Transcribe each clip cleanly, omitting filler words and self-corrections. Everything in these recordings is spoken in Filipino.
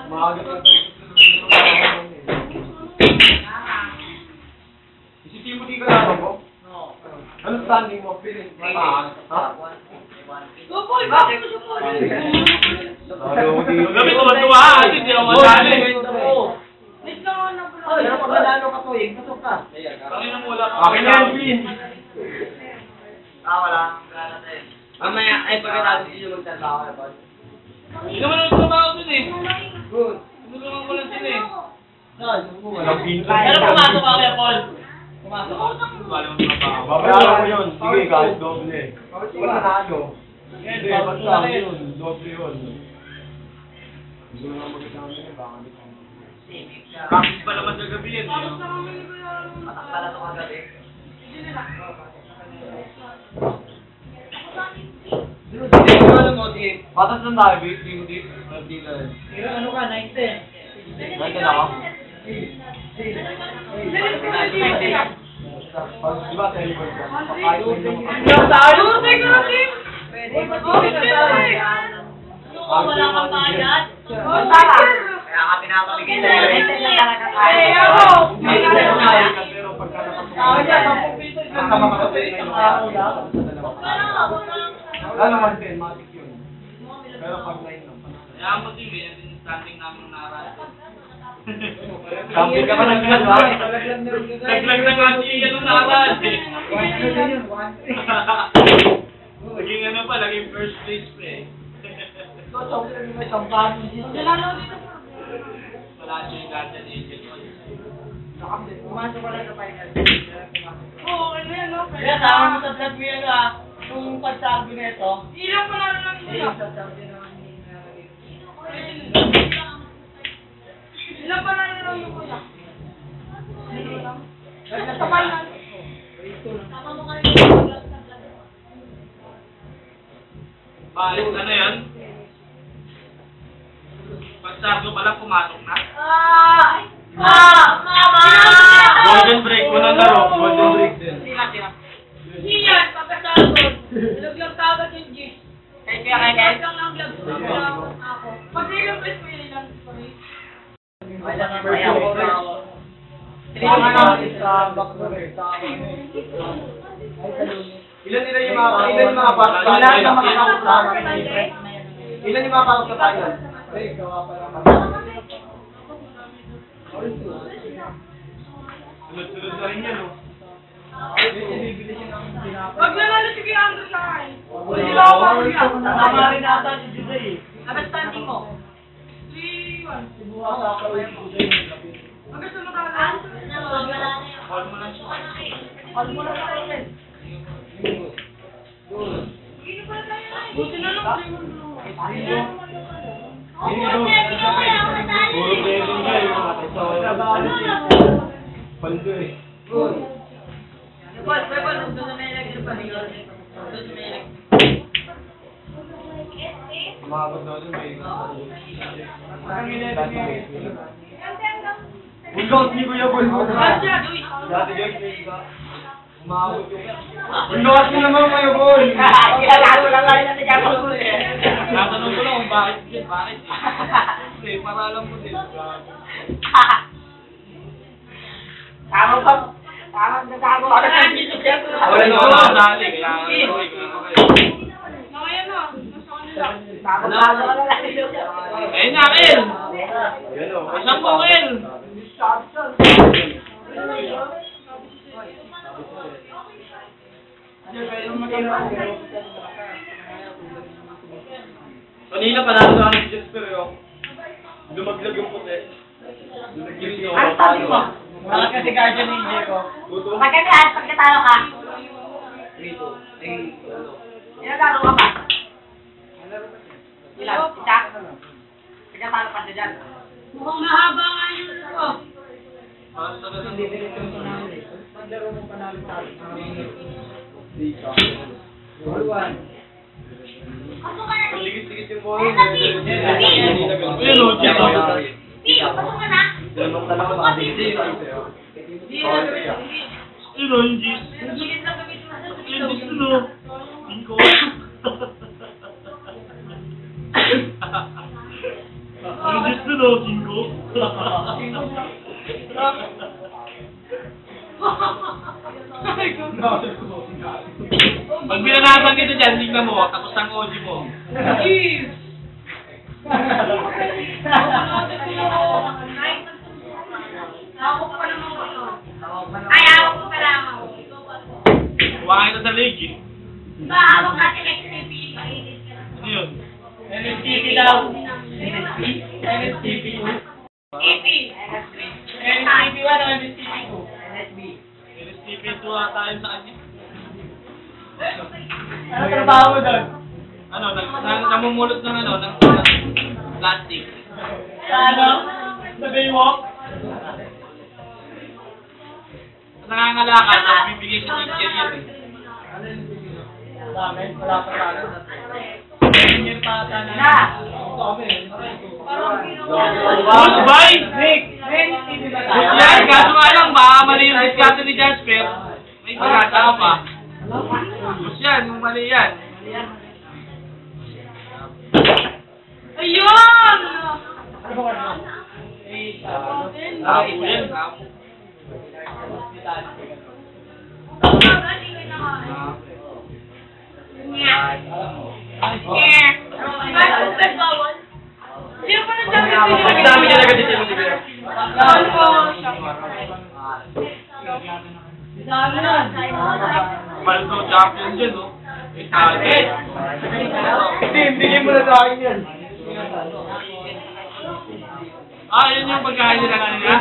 Maaga pa. Isipin mo di ka lang mo? Anong standing mo? Ha? Gopol! Bakit mo supol? Gabi tuwa-tuwa ha, kasi hindi ako masali. Wait lang ako na pala. Pero pag nanalo ka to eh, pasok ka. Akin na mula. Akin yan, Vin. Wala. Mamaya, ay pagkatapos nyo magtatao ka, Paul. Hindi naman ako trabaho dun eh. Good. Tinulungan ko lang sila eh. Walang pinto. Pero pumasok ka kaya, Paul. Pumasok ka. Wala mong trabaho. Babayaran mo yun. Sige, kahit doble. Wala na ano. Hindi, basta yun. Doble yun. Gusto mo nga mag-isama yun, baka di ko. Practice pa naman sa gabi yan. Tapos na kami ni Kuya. Matak pala ito kagabi. Hindi nila. Hindi ko alam mo, di. Patas lang tayo, Vic. Di na. Pero ano ka, 9-10. Nandun ako. Di ba, teleport ka? Kahit may naman. Ayun, take na team! Pwede. Wala kang bayad. Kaya ka pinapamigay na yun. Pero pagka nakapagpapalagay. Basta makakapit na yung wala naman din, matik yun. Pero pag 9 lang. Kaya mo din, ganyan din yung standing namin na Camping ka pa naglag ba? Naglag na nga siya nung nakaraan eh. Naging ano pa, naging first place pa eh. Wala siya yung guardian angel ko. Pumasok ko lang sa final. Oo, ano yan, no? Kaya tama mo sa vlog mo yan ah. Kung pagsabi nito. Ilang panalo lang nila? Ilang panalo lang yung kuya? Sa final. Bakit ano yan? Pagsabi ko pala, pumasok na. Golden break mo ng laro. Golden break din. Yan, pagkatapos. Ilaglag kagad yung G. Kaya Ilaglag lang vlog ako. Pag ilang press mo yun, ilang story. wala nga kaya ako. Ilan nila yung mga pasok sa Ilan na final? Ilan yung mga pasok sa final? Sunod-sunod na rin yan, oh. Pag nanalo si Kuya Andrew sa akin. Hindi ba ako pagkakita? Tama rin ata si Jose eh. Ano standing mo? 3-1. Hanggang sa nakala. Call mo lang siya. Pag mo lang tayo eh. Buti na lang. Puro pwedeng ka yung mga paldo eh. Paul, doon na may lagyan pa rin. Doon na may lagyan. Umabot na doon may... Bulldog, hindi ko yung bulldog. Dati guys, may isa. Umabot yung... Bulldog mo naman kayo, Paul! Kinalato lang lang natin yung bulldog eh. Tatanong ko lang kung bakit din, bakit eh. Kasi para alam mo din. Tama ba? Tama na tama. Ano na dito siya? Wala na ako nakasali, kaya ano kayo. Nakaya na. Nasa kanila. Tama na lang. Ayun nga, Kel! Yan o. Isang mo, Kel! Kanina panalo sa akin si Jesper yun. Lumaglag yung puti. Lumaglag yung Ang sabi mo? Bakit kasi guardian ninja ko? Tuto. Pagkatalo ka? Rito. Ay, ano. Ilan ka pa? Ilan? Isa? Pagkatalo ka dyan. Mukhang mahaba nga yung ko. Paglaro mo panalo tayo. Dito. Ang ligit-ligit yung ball. Ayun o, Jeff. Dalawang talaga ba? Hindi. Ayun o, yung Jeep. Yung Jeep dun o. Hindi ko. Ang Diyos ko, no, 5. Pag binanasan kita dyan, tingnan mo, tapos ang OG mo. Jeez! Ako pa naman ko yun. Ay, ako ko pa lang ako. Huwag kita sa leg, eh. Ba, ako kasi XTP. Ano yun? NSTP daw. NSTP. XTP. NSTP 1 o NSTP 2? NSB. NSTP 2 ata yun sa kanya. Ano trabaho mo doon? Ano, namumulot ng ano, ng plastic. Ano? Sa Baywalk? Nangangalakal, tapos bibigay sa teacher yun eh. Dami, wala pa tayo. Engineer pa ata na. Boss, bye! Nick! NSTP ba tayo? Yan, kaso nga lang, baka mali yung diskarte ni Jasper. May pagkatao pa. Boss yan, yung mali yan. Ayun! Ano ba ano? Tapo yan, tapo. Sino pa nagsabi Ang dami niya agad dito yung sibira. Sabi nun. Baldo champion dyan, no? Target. Bigyan mo na sa akin yan. Ah, yun yung pagkain nila kanina.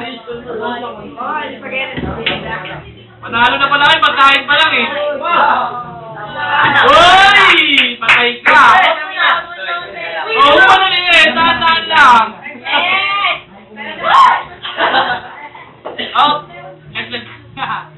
Manalo na pala kayo, pagkain pa lang eh. Uy! Patay ka! Oo, ano na yun? Tataan lang. Out! Next, next.